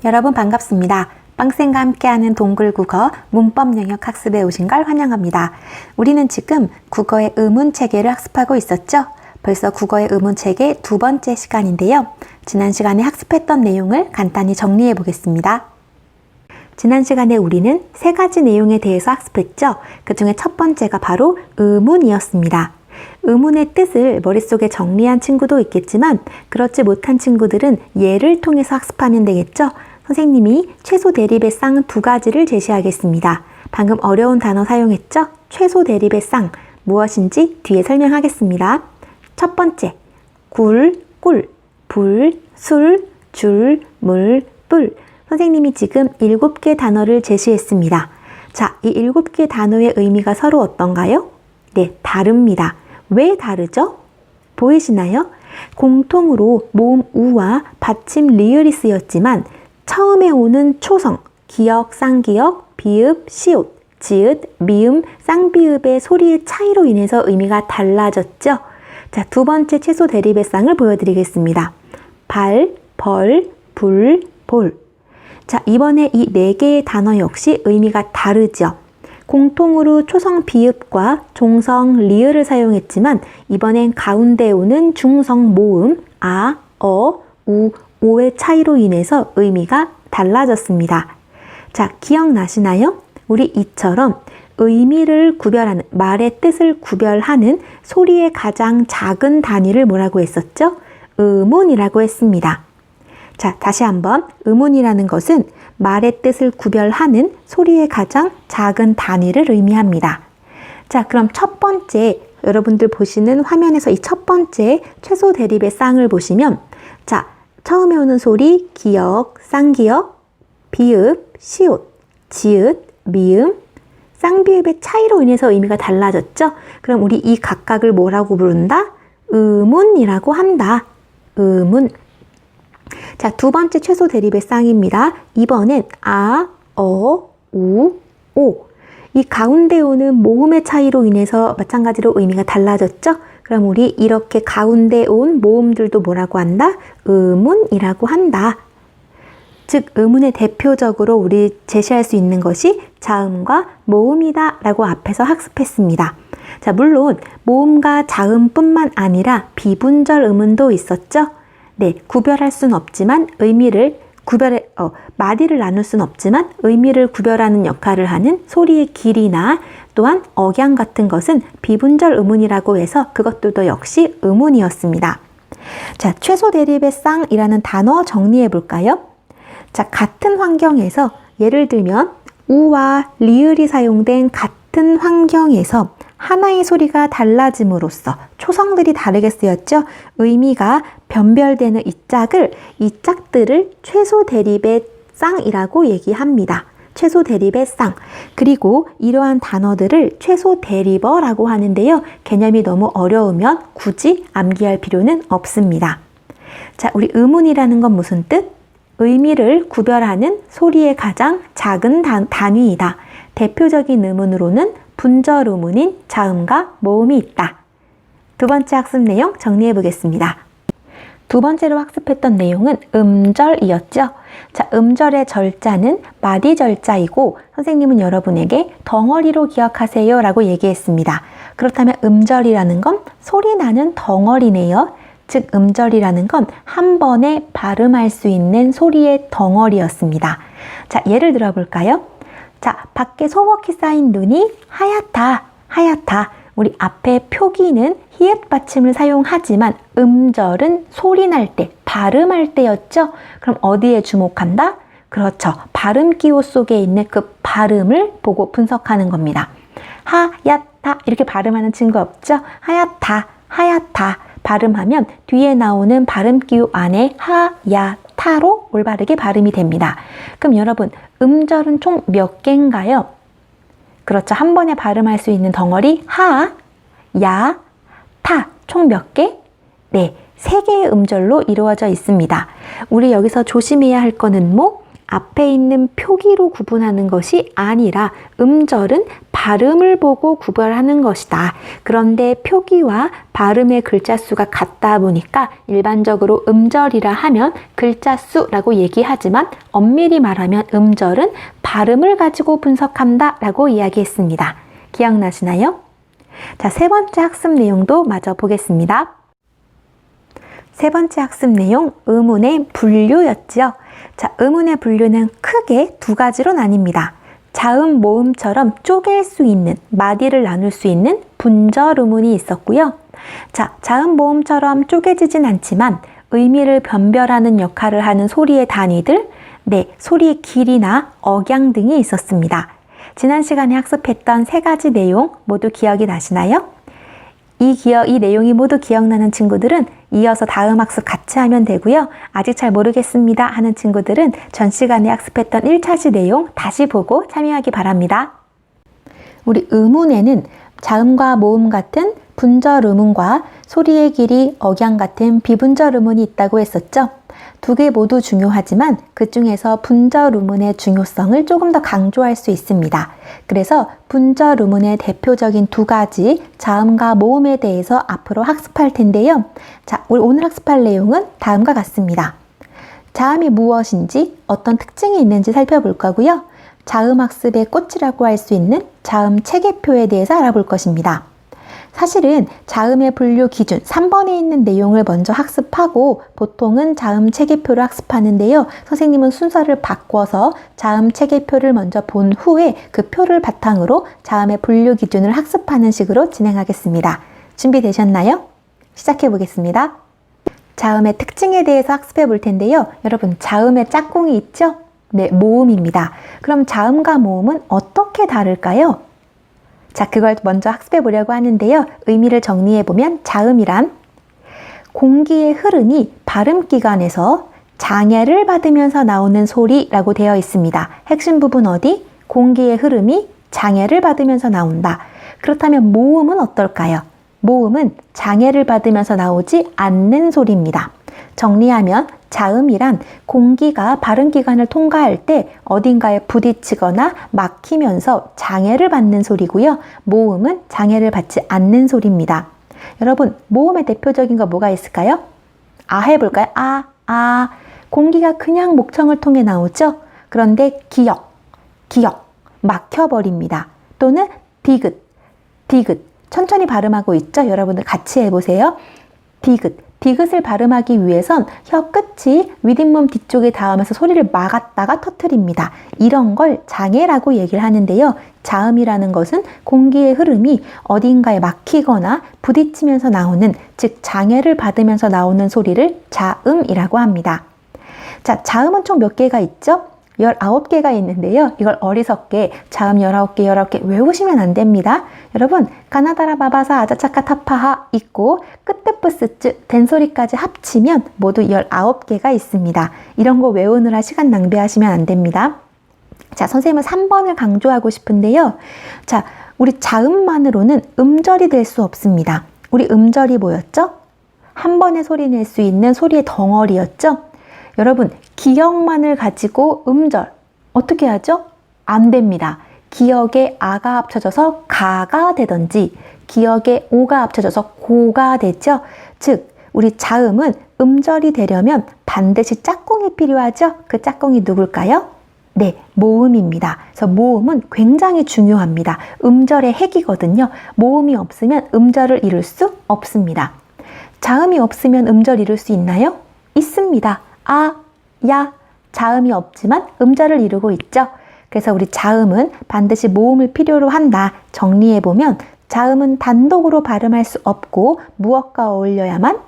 여러분 반갑습니다. 빵쌤과 함께하는 동글국어 문법 영역 학습에 오신 걸 환영합니다. 우리는 지금 국어의 의문체계를 학습하고 있었죠? 벌써 국어의 의문체계 두 번째 시간인데요. 지난 시간에 학습했던 내용을 간단히 정리해 보겠습니다. 지난 시간에 우리는 세 가지 내용에 대해서 학습했죠? 그 중에 첫 번째가 바로 의문이었습니다. 의문의 뜻을 머릿속에 정리한 친구도 있겠지만 그렇지 못한 친구들은 예를 통해서 학습하면 되겠죠? 선생님이 최소 대립의 쌍 두 가지를 제시하겠습니다. 방금 어려운 단어 사용했죠? 최소 대립의 쌍 무엇인지 뒤에 설명하겠습니다. 첫 번째, 굴, 꿀, 불, 술, 줄, 물, 뿔. 선생님이 지금 7개 단어를 제시했습니다. 자, 이 7개 단어의 의미가 서로 어떤가요? 네, 다릅니다. 왜 다르죠? 보이시나요? 공통으로 모음 우와 받침 리을이 쓰였지만 처음에 오는 초성, 기역, 쌍기역, 비읍, 시옷, 지읒, 미음, 쌍비읍의 소리의 차이로 인해서 의미가 달라졌죠? 자, 두 번째 최소 대립의 쌍을 보여드리겠습니다. 발, 벌, 불, 볼. 자, 이번에 이 4개의 단어 역시 의미가 다르죠? 공통으로 초성 비읍과 종성 리을을 사용했지만 이번엔 가운데 오는 중성 모음 아, 어, 우, 오의 차이로 인해서 의미가 달라졌습니다. 자, 기억나시나요? 우리 이처럼 의미를 구별하는, 말의 뜻을 구별하는 소리의 가장 작은 단위를 뭐라고 했었죠? 의문이라고 했습니다. 자, 다시 한번 의문이라는 것은 말의 뜻을 구별하는 소리의 가장 작은 단위를 의미합니다. 자, 그럼 첫 번째 여러분들 보시는 화면에서 이 첫 번째 최소 대립의 쌍을 보시면 자, 처음에 오는 소리 기역, 쌍기역, 비읍, 시옷, 지읒, 미음, 쌍비읍의 차이로 인해서 의미가 달라졌죠? 그럼 우리 이 각각을 뭐라고 부른다? 의문이라고 한다. 의문. 자, 두 번째 최소 대립의 쌍입니다. 이번엔 아, 어, 우, 오. 이 가운데 오는 모음의 차이로 인해서 마찬가지로 의미가 달라졌죠? 그럼 우리 이렇게 가운데 온 모음들도 뭐라고 한다? 의문이라고 한다. 즉, 의문의 대표적으로 우리 제시할 수 있는 것이 자음과 모음이다 라고 앞에서 학습했습니다. 자, 물론 모음과 자음뿐만 아니라 비분절 의문도 있었죠? 네, 구별할 수는 없지만 마디를 나눌 수는 없지만 의미를 구별하는 역할을 하는 소리의 길이나 또한 억양 같은 것은 비분절 의문이라고 해서 그것들도 역시 의문이었습니다. 자, 최소 대립의 쌍이라는 단어 정리해 볼까요? 자, 같은 환경에서 예를 들면 우와 리을이 사용된 같은 환경에서 하나의 소리가 달라짐으로써 초성들이 다르게 쓰였죠. 의미가 변별되는 이 짝들을 최소 대립의 쌍이라고 얘기합니다. 최소 대립의 쌍. 그리고 이러한 단어들을 최소 대립어라고 하는데요. 개념이 너무 어려우면 굳이 암기할 필요는 없습니다. 자, 우리 의문이라는 건 무슨 뜻? 의미를 구별하는 소리의 가장 작은 단위이다. 대표적인 의문으로는 분절 의문인 자음과 모음이 있다. 두 번째 학습 내용 정리해 보겠습니다. 두 번째로 학습했던 내용은 음절이었죠. 자, 음절의 절자는 마디 절자이고 선생님은 여러분에게 덩어리로 기억하세요 라고 얘기했습니다. 그렇다면 음절이라는 건 소리 나는 덩어리네요. 즉 음절이라는 건 한 번에 발음할 수 있는 소리의 덩어리였습니다. 자, 예를 들어 볼까요? 자, 밖에 소복히 쌓인 눈이 하얗다, 하얗다. 우리 앞에 표기는 히읗 받침을 사용하지만 음절은 소리 날 때, 발음할 때였죠? 그럼 어디에 주목한다? 그렇죠. 발음 기호 속에 있는 그 발음을 보고 분석하는 겁니다. 하얗다 이렇게 발음하는 친구 없죠? 하얗다, 하얗다 발음하면 뒤에 나오는 발음 기호 안에 하야타로 올바르게 발음이 됩니다. 그럼 여러분 음절은 총 몇 개인가요? 그렇죠. 한 번에 발음할 수 있는 덩어리 하, 야, 타 총 몇 개? 네, 3개의 음절로 이루어져 있습니다. 우리 여기서 조심해야 할 거는 뭐? 앞에 있는 표기로 구분하는 것이 아니라 음절은 발음을 보고 구별하는 것이다. 그런데 표기와 발음의 글자 수가 같다 보니까 일반적으로 음절이라 하면 글자 수라고 얘기하지만 엄밀히 말하면 음절은 발음을 가지고 분석한다 라고 이야기했습니다. 기억나시나요? 자, 세 번째 학습 내용도 마저 보겠습니다. 세 번째 학습 내용, 음운의 분류였지요. 자, 음운의 분류는 크게 두 가지로 나뉩니다. 자음, 모음처럼 쪼갤 수 있는, 마디를 나눌 수 있는 분절 음운이 있었고요. 자, 자음, 모음처럼 쪼개지진 않지만 의미를 변별하는 역할을 하는 소리의 단위들, 소리의 길이나 억양 등이 있었습니다. 지난 시간에 학습했던 세 가지 내용 모두 기억이 나시나요? 이 내용이 모두 기억나는 친구들은 이어서 다음 학습 같이 하면 되고요. 아직 잘 모르겠습니다 하는 친구들은 전 시간에 학습했던 1차시 내용 다시 보고 참여하기 바랍니다. 우리 음운에는 자음과 모음 같은 분절 음운과 소리의 길이, 억양 같은 비분절 음운이 있다고 했었죠. 두 개 모두 중요하지만 그 중에서 분절 음운의 중요성을 조금 더 강조할 수 있습니다. 그래서 분절 음운의 대표적인 두 가지 자음과 모음에 대해서 앞으로 학습할 텐데요. 자, 우리 오늘 학습할 내용은 다음과 같습니다. 자음이 무엇인지, 어떤 특징이 있는지 살펴볼 거고요. 자음 학습의 꽃이라고 할 수 있는 자음 체계표에 대해서 알아볼 것입니다. 사실은 자음의 분류 기준 3번에 있는 내용을 먼저 학습하고 보통은 자음 체계표를 학습하는데요. 선생님은 순서를 바꿔서 자음 체계표를 먼저 본 후에 그 표를 바탕으로 자음의 분류 기준을 학습하는 식으로 진행하겠습니다. 준비되셨나요? 시작해 보겠습니다. 자음의 특징에 대해서 학습해 볼 텐데요. 여러분, 자음의 짝꿍이 있죠? 네, 모음입니다. 그럼 자음과 모음은 어떻게 다를까요? 자, 그걸 먼저 학습해 보려고 하는데요. 의미를 정리해 보면 자음이란 공기의 흐름이 발음기관에서 장애를 받으면서 나오는 소리라고 되어 있습니다. 핵심 부분 어디? 공기의 흐름이 장애를 받으면서 나온다. 그렇다면 모음은 어떨까요? 모음은 장애를 받으면서 나오지 않는 소리입니다. 정리하면 자음이란 공기가 발음기관을 통과할 때 어딘가에 부딪히거나 막히면서 장애를 받는 소리고요. 모음은 장애를 받지 않는 소리입니다. 여러분, 모음의 대표적인 거 뭐가 있을까요? 해볼까요? 공기가 그냥 목청을 통해 나오죠? 그런데 기역, 막혀버립니다. 또는 디귿, 천천히 발음하고 있죠? 여러분들 같이 해보세요. 디귿을 발음하기 위해선 혀 끝이 윗잇몸 뒤쪽에 닿으면서 소리를 막았다가 터뜨립니다. 이런 걸 장애라고 얘기를 하는데요. 자음이라는 것은 공기의 흐름이 어딘가에 막히거나 부딪히면서 나오는, 즉 장애를 받으면서 나오는 소리를 자음이라고 합니다. 자, 자음은 총 몇 개가 있죠? 19개가 있는데요. 이걸 어리석게 자음 19개 외우시면 안 됩니다. 여러분, 가나다라 바바사 아자차카 타파하 있고 끝뜻부스쯔 된소리까지 합치면 모두 19개가 있습니다. 이런 거 외우느라 시간 낭비하시면 안 됩니다. 자, 선생님은 3번을 강조하고 싶은데요. 자, 우리 자음만으로는 음절이 될 수 없습니다. 우리 음절이 뭐였죠? 한 번에 소리 낼 수 있는 소리의 덩어리였죠? 여러분, 기역만을 가지고 음절 어떻게 하죠? 안 됩니다. 기역에 아가 합쳐져서 가가 되던지 기역에 오가 합쳐져서 고가 되죠. 즉, 우리 자음은 음절이 되려면 반드시 짝꿍이 필요하죠. 그 짝꿍이 누굴까요? 네, 모음입니다. 그래서 모음은 굉장히 중요합니다. 음절의 핵이거든요. 모음이 없으면 음절을 이룰 수 없습니다. 자음이 없으면 음절 이룰 수 있나요? 있습니다. 야, 자음이 없지만 음절을 이루고 있죠. 그래서 우리 자음은 반드시 모음을 필요로 한다. 정리해보면 자음은 단독으로 발음할 수 없고 무엇과 어울려야만,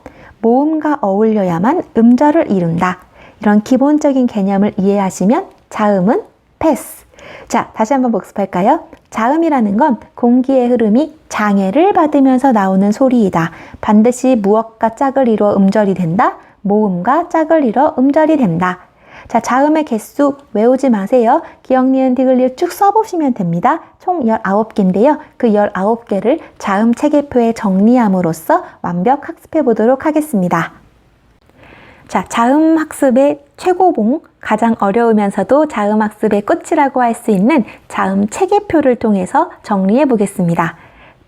모음과 어울려야만 음절을 이룬다. 이런 기본적인 개념을 이해하시면 자음은 패스. 자, 다시 한번 복습할까요? 자음이라는 건 공기의 흐름이 장애를 받으면서 나오는 소리이다. 반드시 무엇과 짝을 이루어 음절이 된다. 모음과 짝을 이뤄 음절이 된다. 자, 자음의 개수 외우지 마세요. 기역, 니은, 디귿, 리을 쭉 써보시면 됩니다. 총 19개인데요. 그 19개를 자음 체계표에 정리함으로써 완벽 학습해 보도록 하겠습니다. 자, 자음학습의 최고봉, 가장 어려우면서도 자음학습의 꽃이라고 할 수 있는 자음 체계표를 통해서 정리해 보겠습니다.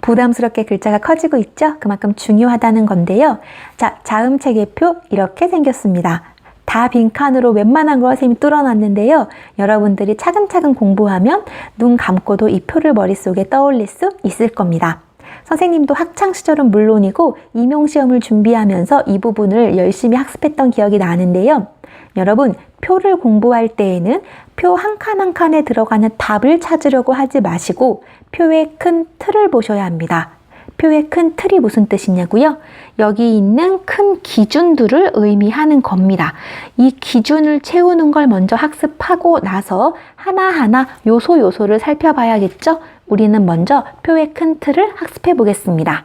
부담스럽게 글자가 커지고 있죠? 그만큼 중요하다는 건데요. 자, 자음 체계표 이렇게 생겼습니다. 다 빈칸으로 웬만한 걸 선생님이 뚫어놨는데요. 여러분들이 차근차근 공부하면 눈 감고도 이 표를 머릿속에 떠올릴 수 있을 겁니다. 선생님도 학창시절은 물론이고 임용시험을 준비하면서 이 부분을 열심히 학습했던 기억이 나는데요. 여러분, 표를 공부할 때에는 표 한 칸 한 칸에 들어가는 답을 찾으려고 하지 마시고 표의 큰 틀을 보셔야 합니다. 표의 큰 틀이 무슨 뜻이냐고요? 여기 있는 큰 기준들을 의미하는 겁니다. 이 기준을 채우는 걸 먼저 학습하고 나서 하나하나 요소를 살펴봐야겠죠? 우리는 먼저 표의 큰 틀을 학습해 보겠습니다.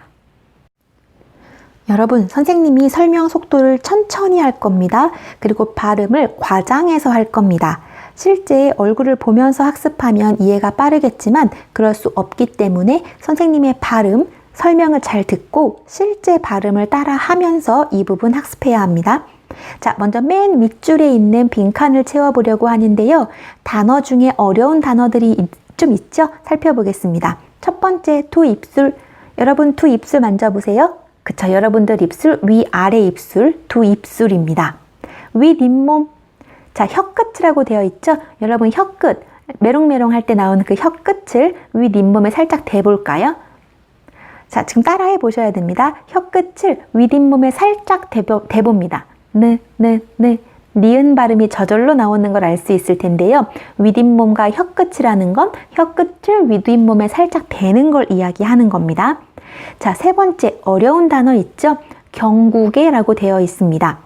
여러분, 선생님이 설명 속도를 천천히 할 겁니다. 그리고 발음을 과장해서 할 겁니다. 실제 얼굴을 보면서 학습하면 이해가 빠르겠지만 그럴 수 없기 때문에 선생님의 발음, 설명을 잘 듣고 실제 발음을 따라 하면서 이 부분 학습해야 합니다. 자, 먼저 맨 윗줄에 있는 빈칸을 채워보려고 하는데요. 단어 중에 어려운 단어들이 좀 있죠? 살펴보겠습니다. 첫 번째, 두 입술. 여러분, 두 입술 만져보세요. 그쵸? 여러분들 입술, 위, 아래 입술, 두 입술입니다. 윗 잇몸. 자, 혀끝이라고 되어 있죠? 여러분, 혀끝. 메롱메롱 할 때 나오는 그 혀끝을 윗 잇몸에 살짝 대볼까요? 자, 지금 따라해 보셔야 됩니다. 혀끝을 윗 잇몸에 살짝 대봅니다. 니은 발음이 저절로 나오는 걸 알 수 있을 텐데요. 윗 잇몸과 혀끝이라는 건 혀끝을 윗 잇몸에 살짝 대는 걸 이야기하는 겁니다. 자, 세 번째 어려운 단어 있죠? 경구개라고 되어 있습니다.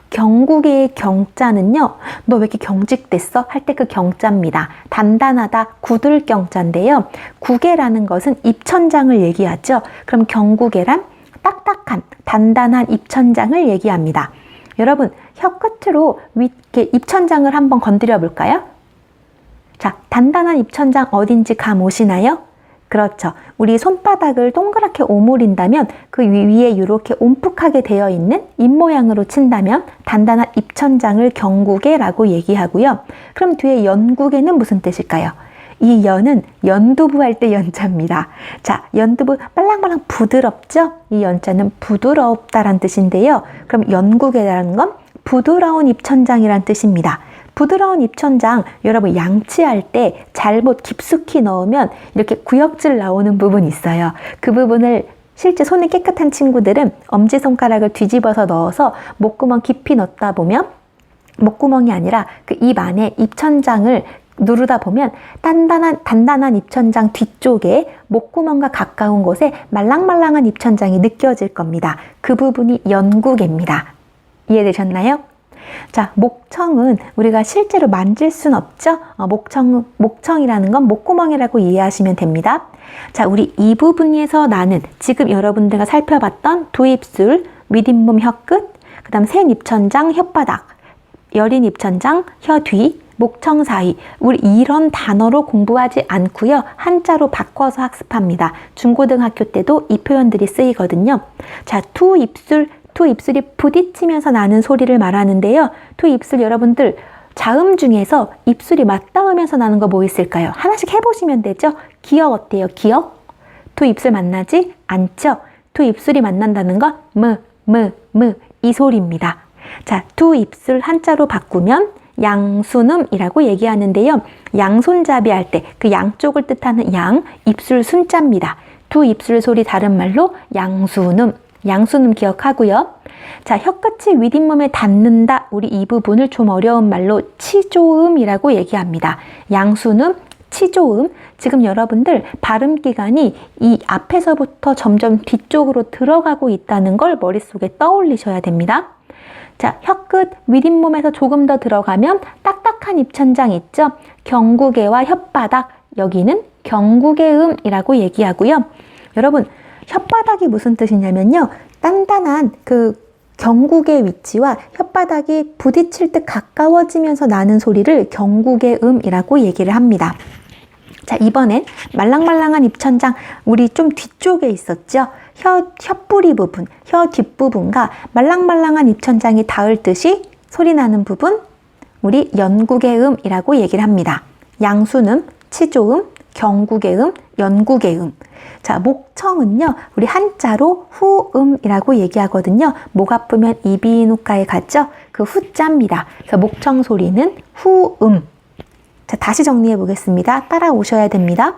경구개의 경자는요, 너 왜 이렇게 경직됐어? 할 때 그 경자입니다. 단단하다, 굳을 경자인데요. 구개라는 것은 입천장을 얘기하죠. 그럼 경구개란 딱딱한, 단단한 입천장을 얘기합니다. 여러분, 혀끝으로 이렇게 입천장을 한번 건드려 볼까요? 자, 단단한 입천장 어딘지 감 오시나요? 그렇죠. 우리 손바닥을 동그랗게 오므린다면 그 위에 이렇게 움푹하게 되어 있는 입모양으로 친다면 단단한 입천장을 경구개라고 얘기하고요. 그럼 뒤에 연구개는 무슨 뜻일까요? 이 연은 연두부 할 때 연자입니다. 자, 연두부 빨랑빨랑 부드럽죠? 이 연자는 부드럽다란 뜻인데요. 그럼 연구개라는 건 부드러운 입천장이란 뜻입니다. 부드러운 입천장, 여러분 양치할 때 잘못 깊숙이 넣으면 이렇게 구역질 나오는 부분이 있어요. 그 부분을 실제 손이 깨끗한 친구들은 엄지손가락을 뒤집어서 넣어서 목구멍 깊이 넣다 보면 목구멍이 아니라 그 입 안에 입천장을 누르다 보면 단단한 입천장 뒤쪽에 목구멍과 가까운 곳에 말랑말랑한 입천장이 느껴질 겁니다. 그 부분이 연구개입니다. 이해되셨나요? 자, 목청은 우리가 실제로 만질 순 없죠? 목청이라는 건 목구멍이라고 이해하시면 됩니다. 자, 우리 이 부분에서 나는 지금 여러분들과 살펴봤던 두 입술, 윗잇몸 혀끝, 그 다음 센 입천장 혓바닥, 여린 입천장 혀 뒤, 목청 사이, 우리 이런 단어로 공부하지 않고요. 한자로 바꿔서 학습합니다. 중고등학교 때도 이 표현들이 쓰이거든요. 자, 두 입술이 부딪히면서 나는 소리를 말하는데요. 두 입술 여러분들 자음 중에서 입술이 맞닿으면서 나는 거 뭐 있을까요? 하나씩 해보시면 되죠. 기억 어때요? 기억? 두 입술 만나지 않죠? 두 입술이 만난다는 건 이 소리입니다. 자, 두 입술 한자로 바꾸면 양순음이라고 얘기하는데요. 양손잡이 할 때 그 양쪽을 뜻하는 양, 입술 순자입니다. 두 입술 소리 다른 말로 양순음. 양순음 기억하고요. 자, 혀끝이 윗잇몸에 닿는다. 우리 이 부분을 좀 어려운 말로 치조음이라고 얘기합니다. 양순음, 치조음. 지금 여러분들 발음 기관이 이 앞에서부터 점점 뒤쪽으로 들어가고 있다는 걸 머릿속에 떠올리셔야 됩니다. 자, 혀끝 윗잇몸에서 조금 더 들어가면 딱딱한 입천장 있죠? 경구개와 혓바닥, 여기는 경구개음이라고 얘기하고요. 여러분, 혓바닥이 무슨 뜻이냐면요. 단단한 그 경구개 위치와 혓바닥이 부딪힐 때 가까워지면서 나는 소리를 경구개음이라고 얘기를 합니다. 자, 이번엔 말랑말랑한 입천장, 우리 좀 뒤쪽에 있었죠? 혀뿌리 부분, 혀 뒷부분과 말랑말랑한 입천장이 닿을 듯이 소리 나는 부분, 우리 연국의 음이라고 얘기를 합니다. 양수음, 치조음, 경국의 음, 연국의 음. 자, 목청은요, 우리 한자로 후음이라고 얘기하거든요. 목 아프면 이비인후과에 가죠? 그 후자입니다. 그래서 목청 소리는 후음. 자, 다시 정리해 보겠습니다. 따라오셔야 됩니다.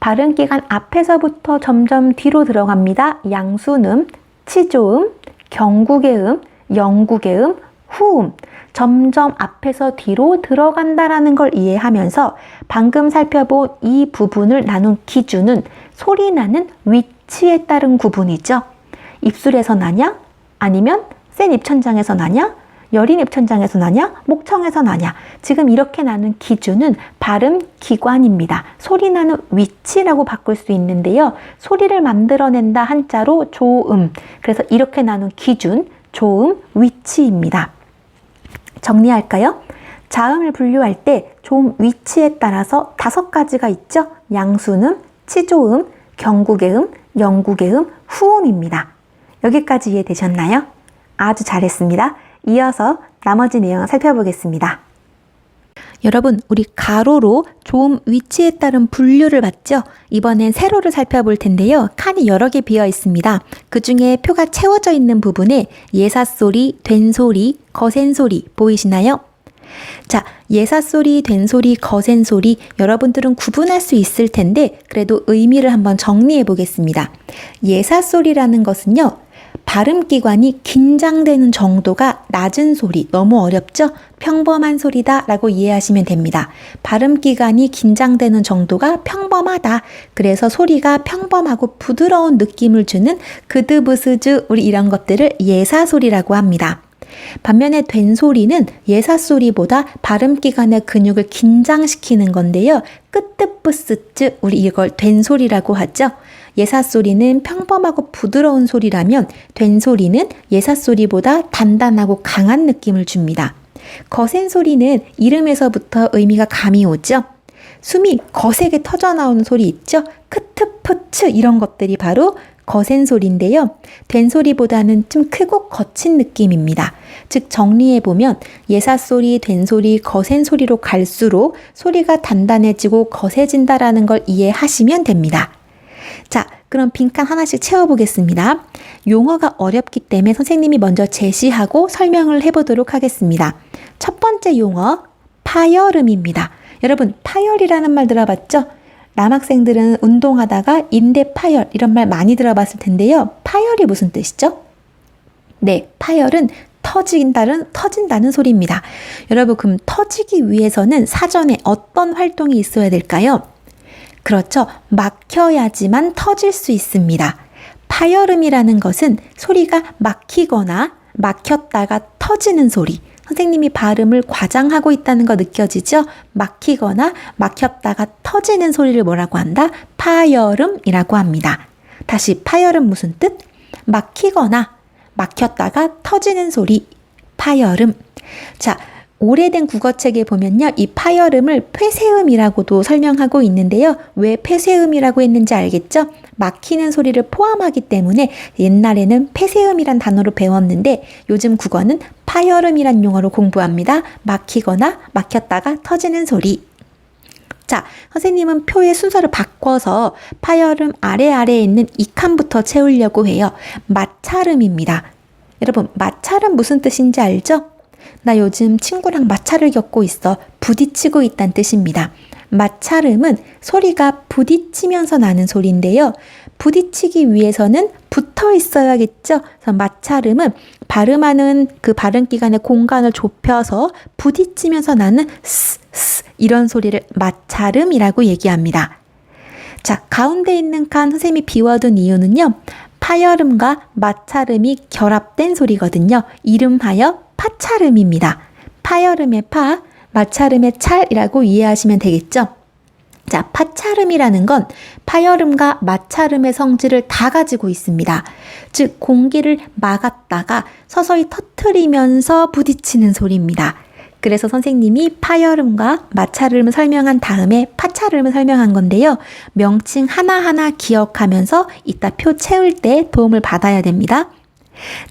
발음기관 앞에서부터 점점 뒤로 들어갑니다. 양수음, 치조음, 경국의 음, 영국의 음, 후음. 점점 앞에서 뒤로 들어간다라는 걸 이해하면서 방금 살펴본 이 부분을 나눈 기준은 소리 나는 위치에 따른 구분이죠. 입술에서 나냐? 아니면 센 입천장에서 나냐? 여린 입천장에서 나냐? 목청에서 나냐? 지금 이렇게 나눈 기준은 발음 기관입니다. 소리 나는 위치라고 바꿀 수 있는데요. 소리를 만들어낸다 한자로 조음. 그래서 이렇게 나눈 기준, 조음, 위치입니다. 정리할까요? 자음을 분류할 때 조음 위치에 따라서 5가지가 있죠. 양수음, 치조음, 경국의 음, 영국의 음, 후음입니다. 여기까지 이해되셨나요? 아주 잘했습니다. 이어서 나머지 내용을 살펴보겠습니다. 여러분, 우리 가로로 조음 위치에 따른 분류를 봤죠? 이번엔 세로를 살펴볼 텐데요. 칸이 여러 개 비어 있습니다. 그 중에 표가 채워져 있는 부분에 예사소리, 된소리, 거센소리 보이시나요? 자, 예사소리, 된소리, 거센소리 여러분들은 구분할 수 있을 텐데 그래도 의미를 한번 정리해 보겠습니다. 예사소리라는 것은요, 발음기관이 긴장되는 정도가 낮은 소리, 너무 어렵죠? 평범한 소리다 라고 이해하시면 됩니다. 발음기관이 긴장되는 정도가 평범하다. 그래서 소리가 평범하고 부드러운 느낌을 주는 그드브스즈, 우리 이런 것들을 예사소리라고 합니다. 반면에 된소리는 예사소리보다 발음기관의 근육을 긴장시키는 건데요. 끄뜨뿌스쯔, 우리 이걸 된소리라고 하죠. 예사소리는 평범하고 부드러운 소리라면 된소리는 예사소리보다 단단하고 강한 느낌을 줍니다. 거센소리는 이름에서부터 의미가 감이 오죠. 숨이 거세게 터져나오는 소리 있죠. 크트푸츠 이런 것들이 바로 거센소리인데요. 된소리보다는 좀 크고 거친 느낌입니다. 즉 정리해보면 예사소리, 된소리, 거센소리로 갈수록 소리가 단단해지고 거세진다라는 걸 이해하시면 됩니다. 자, 그럼 빈칸 하나씩 채워보겠습니다. 용어가 어렵기 때문에 선생님이 먼저 제시하고 설명을 해보도록 하겠습니다. 첫 번째 용어, 파열음입니다. 여러분, 파열이라는 말 들어봤죠? 남학생들은 운동하다가 인대 파열 이런 말 많이 들어봤을 텐데요. 파열이 무슨 뜻이죠? 네, 파열은 터진다는 소리입니다. 여러분, 그럼 터지기 위해서는 사전에 어떤 활동이 있어야 될까요? 그렇죠. 막혀야지만 터질 수 있습니다. 파열음이라는 것은 소리가 막히거나 막혔다가 터지는 소리. 선생님이 발음을 과장하고 있다는 거 느껴지죠? 막히거나 막혔다가 터지는 소리를 뭐라고 한다? 파열음이라고 합니다. 다시 파열음 무슨 뜻? 막히거나 막혔다가 터지는 소리, 파열음. 자, 오래된 국어책에 보면요, 이 파열음을 폐쇄음이라고도 설명하고 있는데요. 왜 폐쇄음이라고 했는지 알겠죠? 막히는 소리를 포함하기 때문에 옛날에는 폐쇄음이란 단어로 배웠는데 요즘 국어는 파열음이란 용어로 공부합니다. 막히거나 막혔다가 터지는 소리. 자, 선생님은 표의 순서를 바꿔서 파열음 아래에 있는 이 칸부터 채우려고 해요. 마찰음입니다. 여러분, 마찰은 무슨 뜻인지 알죠? 나 요즘 친구랑 마찰을 겪고 있어. 부딪히고 있다는 뜻입니다. 마찰음은 소리가 부딪히면서 나는 소리인데요. 부딪히기 위해서는 붙어 있어야겠죠. 그래서 마찰음은 발음하는 그 발음기관의 공간을 좁혀서 부딪히면서 나는 스 이런 소리를 마찰음이라고 얘기합니다. 자, 가운데 있는 칸 선생님이 비워둔 이유는요. 파열음과 마찰음이 결합된 소리거든요. 이름하여 파찰음입니다. 파열음의 파, 마찰음의 찰이라고 이해하시면 되겠죠? 자, 파찰음이라는 건 파열음과 마찰음의 성질을 다 가지고 있습니다. 즉, 공기를 막았다가 서서히 터트리면서 부딪히는 소리입니다. 그래서 선생님이 파열음과 마찰음을 설명한 다음에 파찰음을 설명한 건데요. 명칭 하나하나 기억하면서 이따 표 채울 때 도움을 받아야 됩니다.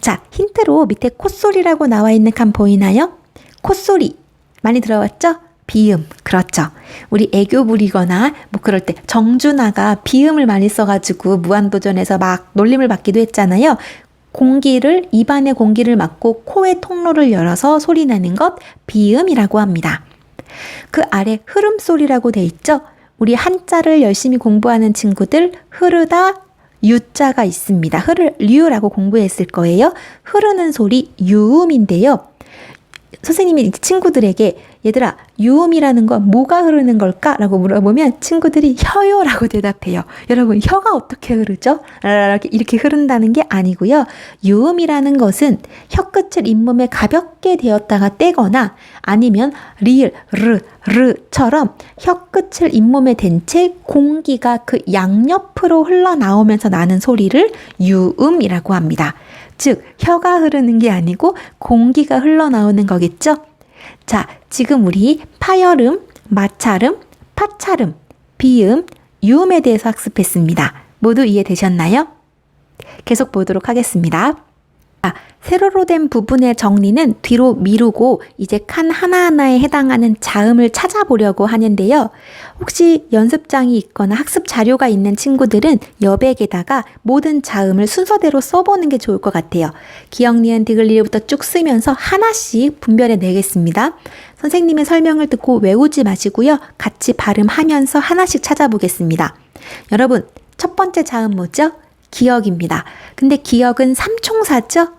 자, 힌트로 밑에 콧소리라고 나와 있는 칸 보이나요? 콧소리 많이 들어봤죠? 비음, 그렇죠. 우리 애교 부리거나 뭐 그럴 때 정준하가 비음을 많이 써가지고 무한도전에서 막 놀림을 받기도 했잖아요. 입안의 공기를 막고 코의 통로를 열어서 소리 내는 것 비음이라고 합니다. 그 아래 흐름소리라고 돼 있죠? 우리 한자를 열심히 공부하는 친구들 흐르다 유자가 있습니다. 류라고 공부했을 거예요. 흐르는 소리 유음인데요. 선생님이 친구들에게 얘들아 유음이라는 건 뭐가 흐르는 걸까? 라고 물어보면 친구들이 혀요라고 대답해요. 여러분 혀가 어떻게 흐르죠? 이렇게 흐른다는 게 아니고요. 유음이라는 것은 혀끝을 잇몸에 가볍게 대었다가 떼거나 아니면 리을, 르처럼 혀끝을 잇몸에 댄 채 공기가 그 양옆으로 흘러나오면서 나는 소리를 유음이라고 합니다. 즉 혀가 흐르는 게 아니고 공기가 흘러나오는 거겠죠? 자, 지금 우리 파열음, 마찰음, 파찰음, 비음, 유음에 대해서 학습했습니다. 모두 이해되셨나요? 계속 보도록 하겠습니다. 세로로 된 부분의 정리는 뒤로 미루고 이제 칸 하나하나에 해당하는 자음을 찾아보려고 하는데요. 혹시 연습장이 있거나 학습 자료가 있는 친구들은 여백에다가 모든 자음을 순서대로 써보는 게 좋을 것 같아요. 기역, 니은, 디귿, 리을부터 쭉 쓰면서 하나씩 분별해 내겠습니다. 선생님의 설명을 듣고 외우지 마시고요. 같이 발음하면서 하나씩 찾아보겠습니다. 여러분, 첫 번째 자음 뭐죠? 기역입니다. 근데 기역은 삼총사죠?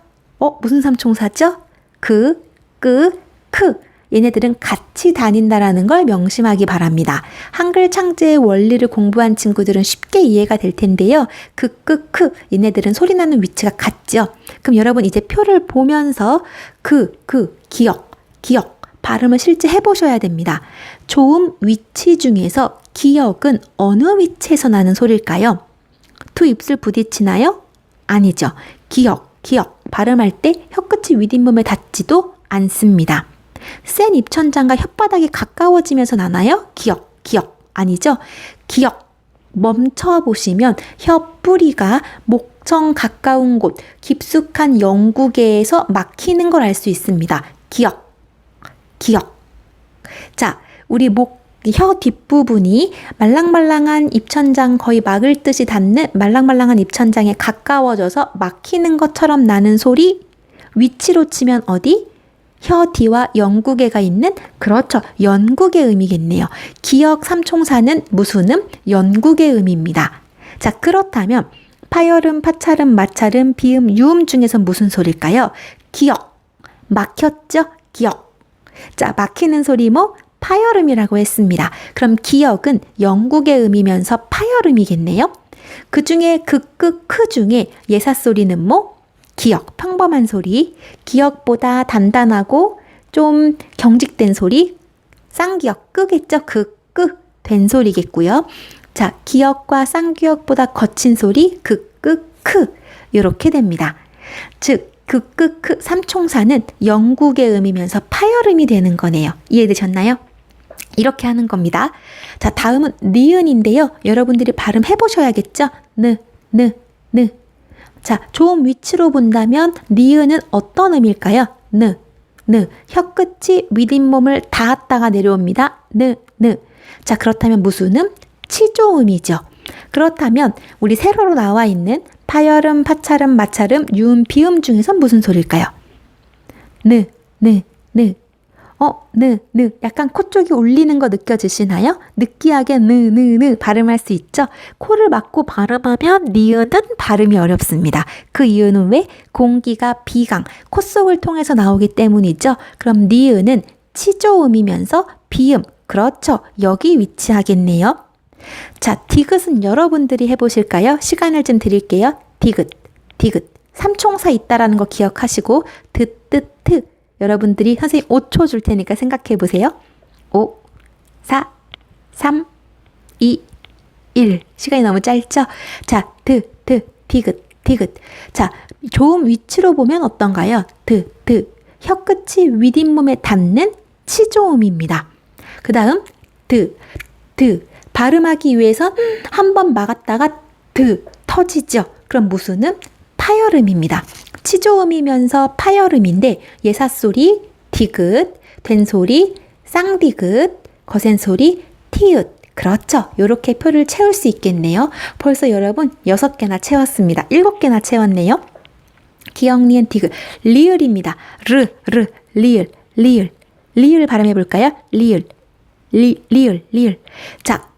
무슨 삼총사죠? 그, 크. 얘네들은 같이 다닌다라는 걸 명심하기 바랍니다. 한글 창제의 원리를 공부한 친구들은 쉽게 이해가 될 텐데요. 크. 얘네들은 소리 나는 위치가 같죠? 그럼 여러분 이제 표를 보면서 기역, 발음을 실제 해보셔야 됩니다. 조음 위치 중에서 기역은 어느 위치에서 나는 소리일까요? 두 입술 부딪히나요? 아니죠. 기역. 발음할 때 혀끝이 윗잇몸에 닿지도 않습니다. 센 입천장과 혓바닥이 가까워지면서 나나요? 기역. 아니죠. 기역. 멈춰보시면 혀 뿌리가 목청 가까운 곳, 깊숙한 영구계에서 막히는 걸 알 수 있습니다. 기역. 자, 우리 혀 뒷부분이 말랑말랑한 입천장 거의 막을 듯이 닿는 말랑말랑한 입천장에 가까워져서 막히는 것처럼 나는 소리 위치로 치면 어디? 혀 뒤와 연구개가 있는 그렇죠. 연구개 음이겠네요. 기역 삼총사는 무슨 음? 연구개 음입니다. 자, 그렇다면 파열음, 파찰음, 마찰음, 비음, 유음 중에서 무슨 소리일까요? 기역. 막혔죠? 기역. 자, 막히는 소리 뭐? 파열음이라고 했습니다. 그럼 기역은 영국의 음이면서 파열음이겠네요. 그 중에 크 중에 예사 소리는 뭐? 기역, 평범한 소리. 기역보다 단단하고 좀 경직된 소리. 쌍기역, 끄겠죠? 된 소리겠고요. 자, 기역과 쌍기역보다 거친 소리 크 이렇게 됩니다. 즉 크 삼총사는 영국의 음이면서 파열음이 되는 거네요. 이해되셨나요? 이렇게 하는 겁니다. 자, 다음은 니은인데요. 여러분들이 발음해 보셔야겠죠? 느. 자, 조음 위치로 본다면 니은은 어떤 음일까요? 느. 혀끝이 윗잇몸을 닿았다가 내려옵니다. 느. 자, 그렇다면 무슨 음? 치조음이죠. 그렇다면 우리 세로로 나와 있는 파열음, 파찰음, 마찰음, 유음, 비음 중에선 무슨 소리일까요? 느. 약간 코 쪽이 울리는 거 느껴지시나요? 느끼하게 느 발음할 수 있죠? 코를 막고 발음하면 니은은 발음이 어렵습니다. 그 이유는 왜? 공기가 비강, 콧속을 통해서 나오기 때문이죠. 그럼 니은은 치조음이면서 비음, 그렇죠. 여기 위치하겠네요. 자, 디귿은 여러분들이 해보실까요? 시간을 좀 드릴게요. 디귿. 삼총사 있다라는 거 기억하시고 트. 여러분들이 선생님 5초 줄 테니까 생각해 보세요. 5, 4, 3, 2, 1. 시간이 너무 짧죠? 자, 디귿. 자, 조음 위치로 보면 어떤가요? 혀끝이 윗잇몸에 닿는 치조음입니다. 그 다음 드. 발음하기 위해서 한 번 막았다가 터지죠. 그럼 무슨 음? 파열음입니다. 치조음이면서 파열음인데 예사소리 디귿, 된소리 쌍디귿, 거센소리 티읕. 그렇죠. 이렇게 표를 채울 수 있겠네요. 벌써 여러분 6개나 채웠습니다. 7개나 채웠네요. 기역, 니은, 디귿, 리을입니다. 리을. 리을 발음해 볼까요? 리을. 자,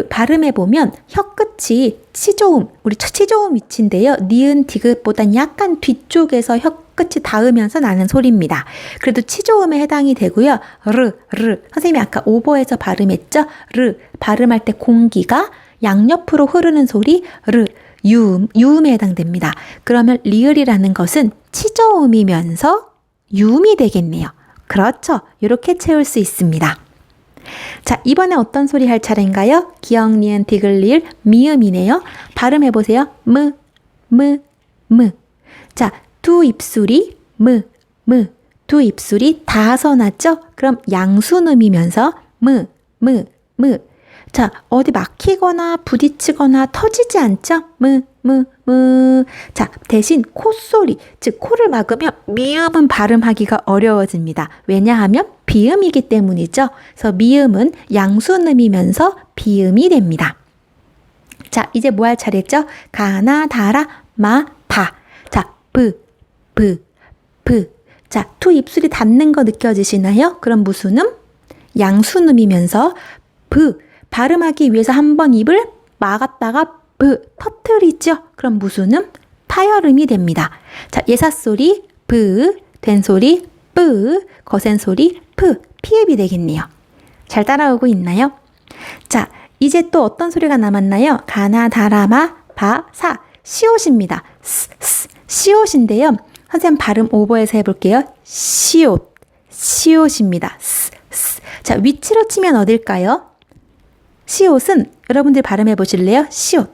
발음해보면 혀끝이 치조음, 우리 치조음 위치인데요. 니은 디귿보단 약간 뒤쪽에서 혀끝이 닿으면서 나는 소리입니다. 그래도 치조음에 해당이 되고요. 선생님이 아까 오버해서 발음했죠? 발음할 때 공기가 양옆으로 흐르는 소리, 유음에 해당됩니다. 그러면 리을이라는 것은 치조음이면서 유음이 되겠네요. 그렇죠. 이렇게 채울 수 있습니다. 자, 이번에 어떤 소리 할 차례인가요? 기역, 니은, 디귿, 리을, 미음이네요. 발음해보세요. 자, 두 입술이 두 입술이 닿아서 그럼 양순음이면서 자, 어디 막히거나 부딪히거나 터지지 않죠? 자, 대신 콧소리, 즉 코를 막으면 미음은 발음하기가 어려워집니다. 왜냐하면 비음이기 때문이죠. 그래서 미음은 양순음이면서 비음이 됩니다. 자, 이제 뭐 할 차례죠? 가나, 다라, 마, 바. 자, 자, 두 입술이 닿는 거 느껴지시나요? 그럼 무슨 음? 양순음이면서 발음하기 위해서 한번 입을 막았다가 터뜨리죠. 그럼 무슨 음? 파열음이 됩니다. 자, 예사소리 된소리 거센소리 피읍이 되겠네요. 잘 따라오고 있나요? 자, 이제 또 어떤 소리가 남았나요? 가나, 다라마, 바, 사. 시옷입니다. 시옷인데요. 선생님 발음 오버해서 해볼게요. 시옷입니다. 자, 위치로 치면 어딜까요? 시옷은 여러분들 발음해 보실래요? 시옷.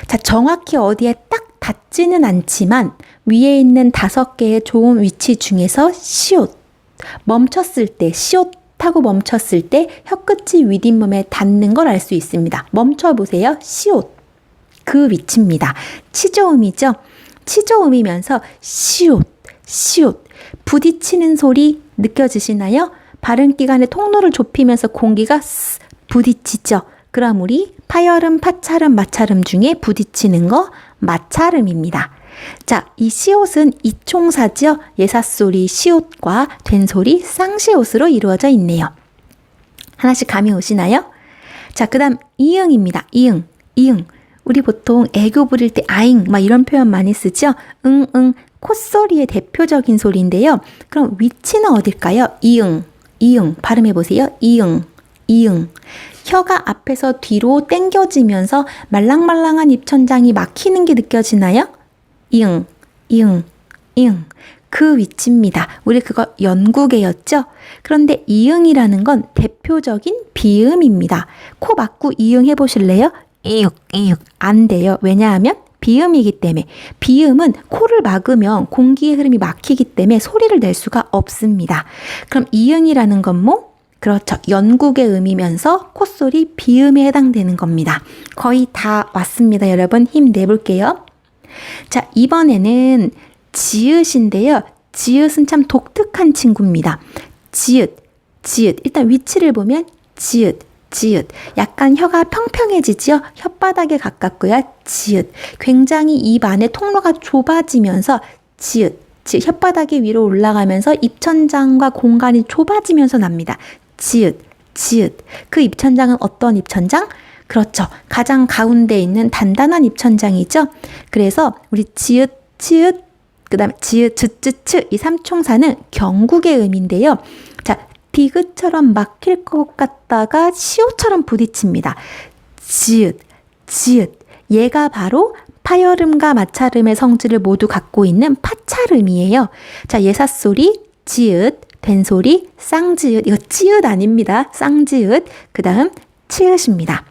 자, 정확히 어디에 딱 닿지는 않지만 위에 있는 5개의 좋은 위치 중에서 시옷. 멈췄을 때, 시옷 하고 멈췄을 때 혀끝이 윗잇몸에 닿는 걸 알 수 있습니다. 멈춰보세요. 시옷. 그 위치입니다. 치조음이죠. 치조음이면서 시옷. 부딪히는 소리 느껴지시나요? 발음기관의 통로를 좁히면서 공기가 부딪히죠. 그럼 우리 파열음, 파찰음, 마찰음 중에 부딪히는 거 마찰음입니다. 자, 이 시옷은 이총사죠. 예사소리 시옷과 된소리 쌍시옷으로 이루어져 있네요. 하나씩 감이 오시나요? 자, 그 다음 이응입니다. 이응. 우리 보통 애교 부릴 때 아잉 막 이런 표현 많이 쓰죠. 콧소리의 대표적인 소리인데요. 그럼 위치는 어딜까요? 이응 발음해보세요. 이응. 혀가 앞에서 뒤로 당겨지면서 말랑말랑한 입천장이 막히는 게 느껴지나요? 이응. 그 위치입니다. 우리 그거 연구개였죠? 그런데 이응이라는 건 대표적인 비음입니다. 코 막고 이응 해보실래요? 이응. 안 돼요. 왜냐하면 비음이기 때문에. 비음은 코를 막으면 공기의 흐름이 막히기 때문에 소리를 낼 수가 없습니다. 그럼 이응이라는 건 뭐? 그렇죠. 연국의 음이면서 콧소리 비음에 해당되는 겁니다. 거의 다 왔습니다. 여러분 힘내볼게요. 자, 이번에는 지읒인데요. 지읒은 참 독특한 친구입니다. 지읒. 일단 위치를 보면 지읒. 약간 혀가 평평해지죠? 혓바닥에 가깝고요. 지읒. 굉장히 입 안에 통로가 좁아지면서 지읒. 혓바닥이 위로 올라가면서 입천장과 공간이 좁아지면서 납니다. 지읒. 그 입천장은 어떤 입천장? 그렇죠. 가장 가운데 있는 단단한 입천장이죠. 그래서 우리 지읒, 그 다음에 지읒, 읒, 이 삼총사는 경국의 음인데요. 자, 디귿처럼 막힐 것 같다가 시옷처럼 부딪힙니다. 지읒. 얘가 바로 파열음과 마찰음의 성질을 모두 갖고 있는 파찰음이에요. 자, 예사소리, 지읒, 된소리, 쌍지읒. 이거 찌읒 아닙니다. 쌍지읒. 그 다음 치읒입니다.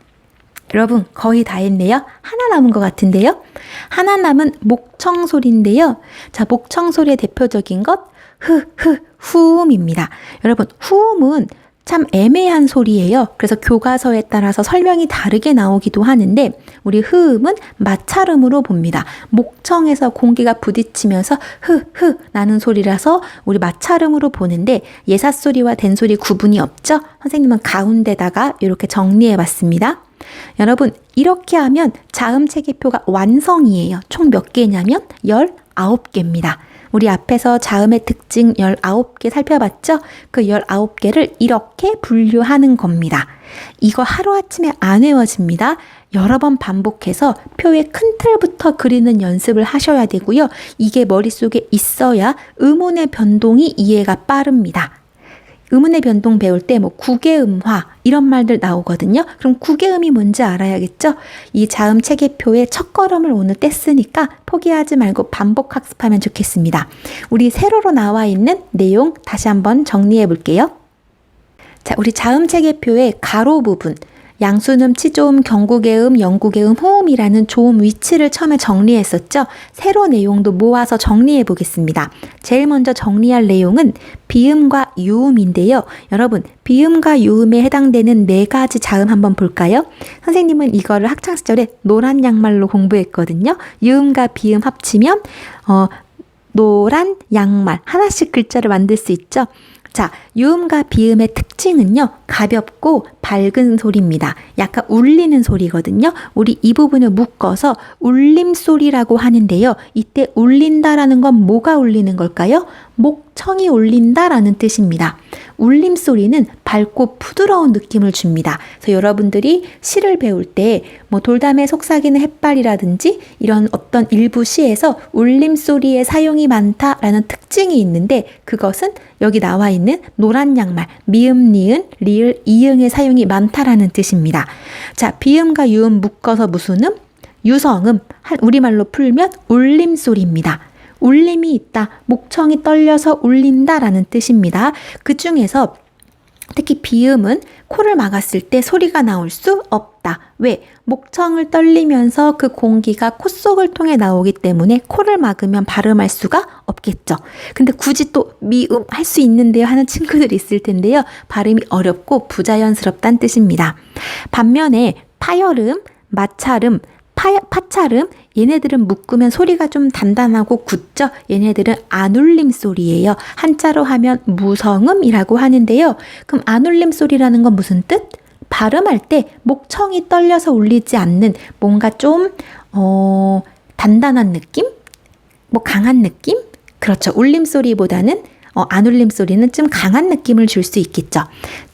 여러분 거의 다 했네요. 하나 남은 것 같은데요. 하나 남은 목청 소리인데요. 자, 목청 소리의 대표적인 것 후음입니다. 여러분 후음은 참 애매한 소리예요. 그래서 교과서에 따라서 설명이 다르게 나오기도 하는데 우리 흐음은 마찰음으로 봅니다. 목청에서 공기가 부딪히면서 나는 소리라서 우리 마찰음으로 보는데 예사소리와 된소리 구분이 없죠? 선생님은 가운데다가 이렇게 정리해 봤습니다. 여러분 이렇게 하면 자음체계표가 완성이에요. 총 몇 개냐면 19개입니다. 우리 앞에서 자음의 특징 19개 살펴봤죠? 그 19개를 이렇게 분류하는 겁니다. 이거 하루아침에 안 외워집니다. 여러 번 반복해서 표의 큰 틀부터 그리는 연습을 하셔야 되고요. 이게 머릿속에 있어야 음운의 변동이 이해가 빠릅니다. 음운의 변동 배울 때 뭐 구개음화 이런 말들 나오거든요. 그럼 구개음이 뭔지 알아야겠죠? 이 자음 체계표의 첫걸음을 오늘 뗐으니까 포기하지 말고 반복 학습하면 좋겠습니다. 우리 세로로 나와 있는 내용 다시 한번 정리해 볼게요. 자, 우리 자음 체계표의 가로 부분 양수음, 치조음, 경구개음, 영구개음, 호음이라는 조음 위치를 처음에 정리했었죠. 세로 내용도 모아서 정리해 보겠습니다. 제일 먼저 정리할 내용은 비음과 유음인데요. 여러분, 비음과 유음에 해당되는 4가지 자음 한번 볼까요? 선생님은 이거를 학창시절에 노란 양말로 공부했거든요. 유음과 비음 합치면 노란 양말 하나씩 글자를 만들 수 있죠. 자, 유음과 비음의 특징은요, 가볍고 밝은 소리입니다. 약간 울리는 소리거든요. 우리 이 부분을 묶어서 울림소리라고 하는데요. 이때 울린다라는 건 뭐가 울리는 걸까요? 목청이 울린다라는 뜻입니다. 울림소리는 밝고 부드러운 느낌을 줍니다. 그래서 여러분들이 시를 배울 때 뭐 돌담에 속삭이는 햇발이라든지 이런 어떤 일부 시에서 울림소리의 사용이 많다라는 특징이 있는데 그것은 여기 나와 있는 노란 양말, 미음, 니은, 리을, 이응의 사용이 많다라는 뜻입니다. 자, 비음과 유음 묶어서 무슨 음? 유성음, 우리말로 풀면 울림소리입니다. 울림이 있다, 목청이 떨려서 울린다라는 뜻입니다. 그 중에서 특히 비음은 코를 막았을 때 소리가 나올 수 없다. 왜? 목청을 떨리면서 그 공기가 코 속을 통해 나오기 때문에 코를 막으면 발음할 수가 없겠죠. 근데 굳이 또 미음 할 수 있는데요 하는 친구들이 있을 텐데요. 발음이 어렵고 부자연스럽다는 뜻입니다. 반면에 파열음, 마찰음, 파찰음 얘네들은 묶으면 소리가 좀 단단하고 굳죠. 얘네들은 안울림 소리예요. 한자로 하면 무성음이라고 하는데요. 그럼 안울림 소리라는 건 무슨 뜻? 발음할 때 목청이 떨려서 울리지 않는 뭔가 좀 단단한 느낌? 뭐 강한 느낌? 그렇죠. 울림 소리보다는 안울림 소리는 좀 강한 느낌을 줄 수 있겠죠.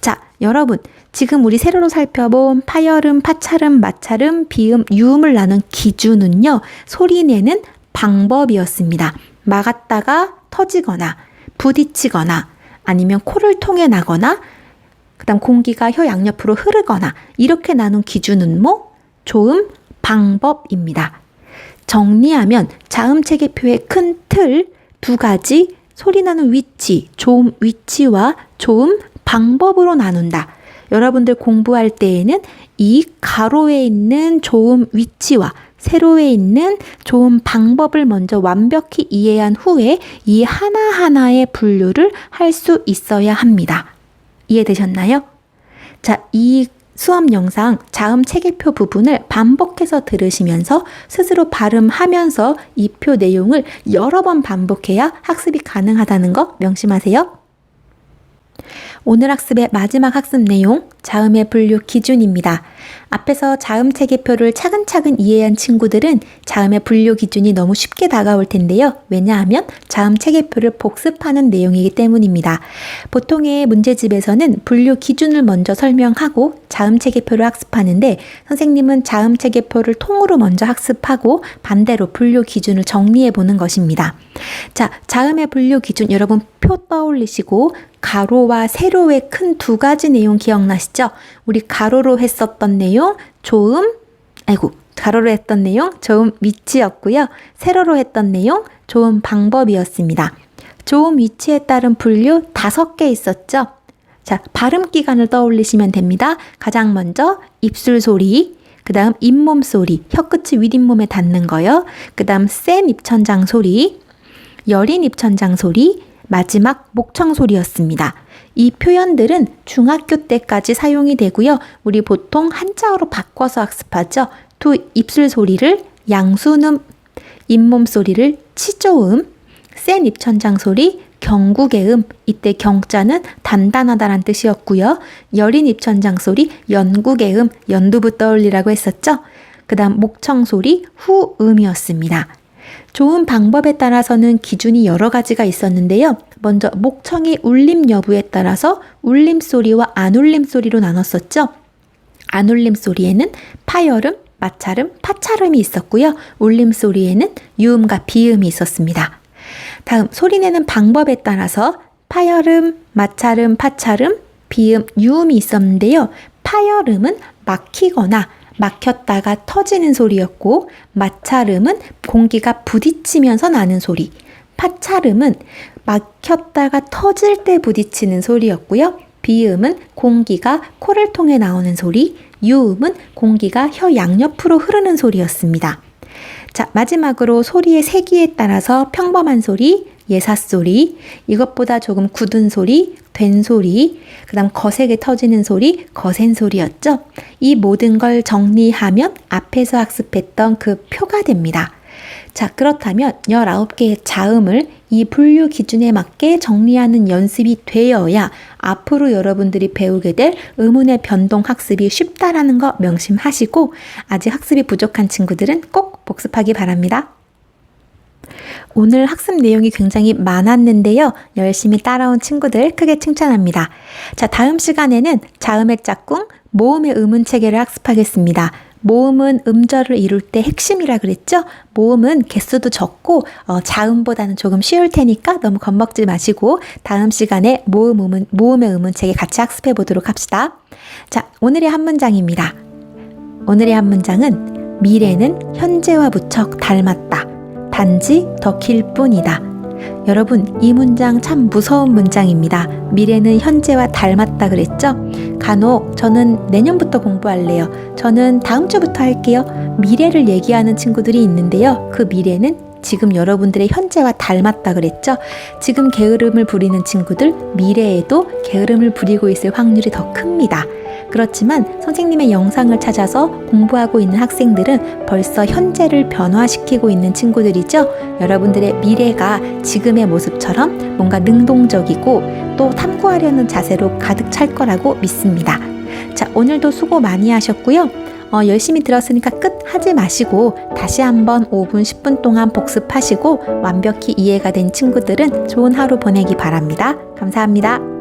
자, 여러분 지금 우리 세로로 살펴본 파열음, 파찰음, 마찰음, 비음, 유음을 나눈 기준은요. 소리내는 방법이었습니다. 막았다가 터지거나 부딪히거나 아니면 코를 통해 나거나 그다음 공기가 혀 양옆으로 흐르거나 이렇게 나눈 기준은 뭐? 조음, 방법입니다. 정리하면 자음체계표의 큰 틀 2가지 소리나는 위치, 조음 위치와 조음 방법으로 나눈다. 여러분들 공부할 때에는 이 가로에 있는 조음 위치와 세로에 있는 조음 방법을 먼저 완벽히 이해한 후에 이 하나하나의 분류를 할 수 있어야 합니다. 이해되셨나요? 자, 이 수업 영상 자음 체계표 부분을 반복해서 들으시면서 스스로 발음하면서 이 표 내용을 여러 번 반복해야 학습이 가능하다는 거 명심하세요. 오늘 학습의 마지막 학습 내용, 자음의 분류 기준입니다. 앞에서 자음 체계표를 차근차근 이해한 친구들은 자음의 분류 기준이 너무 쉽게 다가올 텐데요. 왜냐하면 자음 체계표를 복습하는 내용이기 때문입니다. 보통의 문제집에서는 분류 기준을 먼저 설명하고 자음 체계표를 학습하는데 선생님은 자음 체계표를 통으로 먼저 학습하고 반대로 분류 기준을 정리해 보는 것입니다. 자, 자음의 분류 기준 여러분 표 떠올리시고 가로와 세로의 큰 2가지 내용 기억나시죠? 우리 가로로 했었던 내용 가로로 했던 내용 조음 위치였고요. 세로로 했던 내용 조음 방법이었습니다. 조음 위치에 따른 분류 5개 있었죠? 자, 발음 기관을 떠올리시면 됩니다. 가장 먼저 입술 소리, 그 다음 잇몸 소리, 혀끝이 윗잇몸에 닿는 거요. 그 다음 센 입천장 소리, 여린 입천장 소리, 마지막 목청 소리였습니다. 이 표현들은 중학교 때까지 사용이 되고요. 우리 보통 한자어로 바꿔서 학습하죠. 또 입술 소리를 양수음, 잇몸 소리를 치조음, 센 입천장 소리, 경국의 이때 경자는 단단하다란 뜻이었고요. 여린 입천장 소리, 연국의 연두부 떠올리라고 했었죠. 그 다음 목청 소리, 후음이었습니다. 좋은 방법에 따라서는 기준이 여러 가지가 있었는데요. 먼저 목청의 울림 여부에 따라서 울림 소리와 안 울림 소리로 나눴었죠. 안 울림 소리에는 파열음, 마찰음, 파찰음이 있었고요. 울림 소리에는 유음과 비음이 있었습니다. 다음 소리내는 방법에 따라서 파열음, 마찰음, 파찰음, 비음, 유음이 있었는데요. 파열음은 막히거나 막혔다가 터지는 소리였고 마찰음은 공기가 부딪히면서 나는 소리, 파찰음은 막혔다가 터질 때 부딪히는 소리였고요. 비음은 공기가 코를 통해 나오는 소리, 유음은 공기가 혀 양옆으로 흐르는 소리였습니다. 자, 마지막으로 소리의 세기에 따라서 평범한 소리, 예사소리, 이것보다 조금 굳은 소리, 된 소리, 그 다음 거세게 터지는 소리, 거센 소리였죠. 이 모든 걸 정리하면 앞에서 학습했던 그 표가 됩니다. 자, 그렇다면 19개의 자음을 이 분류 기준에 맞게 정리하는 연습이 되어야 앞으로 여러분들이 배우게 될 의문의 변동 학습이 쉽다라는 거 명심하시고 아직 학습이 부족한 친구들은 꼭 복습하기 바랍니다. 오늘 학습 내용이 굉장히 많았는데요. 열심히 따라온 친구들 크게 칭찬합니다. 자, 다음 시간에는 자음의 짝꿍, 모음의 의문체계를 학습하겠습니다. 모음은 음절을 이룰 때 핵심이라 그랬죠? 모음은 개수도 적고 자음보다는 조금 쉬울 테니까 너무 겁먹지 마시고 다음 시간에 모음의 의문체계 같이 학습해 보도록 합시다. 자, 오늘의 한 문장입니다. 오늘의 한 문장은 미래는 현재와 무척 닮았다. 단지 더 길 뿐이다. 여러분, 이 문장 참 무서운 문장입니다. 미래는 현재와 닮았다 그랬죠? 간혹 저는 내년부터 공부할래요. 저는 다음 주부터 할게요. 미래를 얘기하는 친구들이 있는데요. 그 미래는 지금 여러분들의 현재와 닮았다 그랬죠? 지금 게으름을 부리는 친구들, 미래에도 게으름을 부리고 있을 확률이 더 큽니다. 그렇지만 선생님의 영상을 찾아서 공부하고 있는 학생들은 벌써 현재를 변화시키고 있는 친구들이죠. 여러분들의 미래가 지금의 모습처럼 뭔가 능동적이고 또 탐구하려는 자세로 가득 찰 거라고 믿습니다. 자, 오늘도 수고 많이 하셨고요. 열심히 들었으니까 끝 하지 마시고 다시 한번 5분, 10분 동안 복습하시고 완벽히 이해가 된 친구들은 좋은 하루 보내기 바랍니다. 감사합니다.